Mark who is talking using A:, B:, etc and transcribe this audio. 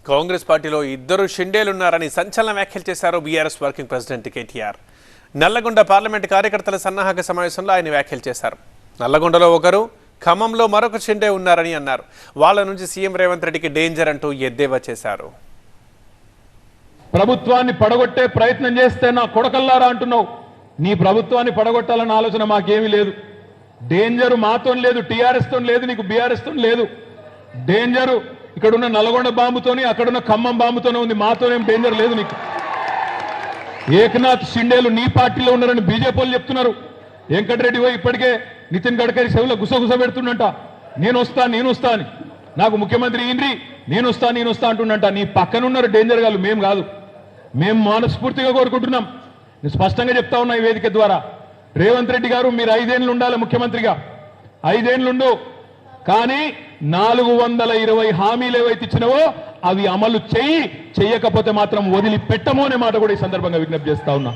A: కాంగ్రెస్ పార్టీలో ఇద్దరు షిండేలున్నారని సంచలన వ్యాఖ్యలు చేశారు BRS working president KTR. Nalgonda parliament కార్యకర్తల సన్నాహక సమావేశంలో ఆయన వ్యాఖ్యలు చేశారు. నల్లగొండలో ఒకరు, ఖమ్మంలో మరొక షిండే ఉన్నారని అన్నారు. వాళ్ళ నుంచి సీఎం రేవంత్ రెడ్డికి డేంజర్ అంటూ ఎద్దేవా చేశారు.
B: ప్రభుత్వాన్ని పడగొట్టే ప్రయత్నం చేస్తే నా కొడకల్లారా అంటున్నావు. నీ ప్రభుత్వాన్ని పడగొట్టాలన్న ఆలోచన మాకేమీ లేదు. డేంజర్ మాతో లేదు, టీఆర్ఎస్ తో లేదు, నీకు బీఆర్ఎస్ తో లేదు. డేంజర్ ఇక్కడున్న నల్గొండ బాంబుతోని, అక్కడున్న ఖమ్మం బాంబుతోనే ఉంది. మాతోనేం డేంజర్ లేదు నీకు. ఏకనాథ్ షిండేలు నీ పార్టీలో ఉన్నారని బీజేపీ వాళ్ళు చెప్తున్నారు. వెంకటరెడ్డి పోయి ఇప్పటికే నితిన్ గడ్కరీ చెవులో గుసగుస పెడుతుండంట, నేను వస్తా అని. నాకు ముఖ్యమంత్రి ఇంద్రి నేను వస్తా అంటుండంట. నీ పక్కనున్నారు డేంజర్ గాళ్ళు, మేము కాదు. మేము మనస్ఫూర్తిగా కోరుకుంటున్నాం. నేను స్పష్టంగా చెప్తా ఉన్నా ఈ వేదిక ద్వారా. రేవంత్ రెడ్డి గారు మీరు 5 ఏళ్ళు ఉండాలి ముఖ్యమంత్రిగా. 5 ఏళ్ళుండు, కానీ 420 హామీలు ఏవైతే ఇచ్చినవో అవి అమలు చేయకపోతే మాత్రం వదిలిపెట్టమో అనే మాట కూడా ఈ సందర్భంగా విజ్ఞప్తి చేస్తా ఉన్నా.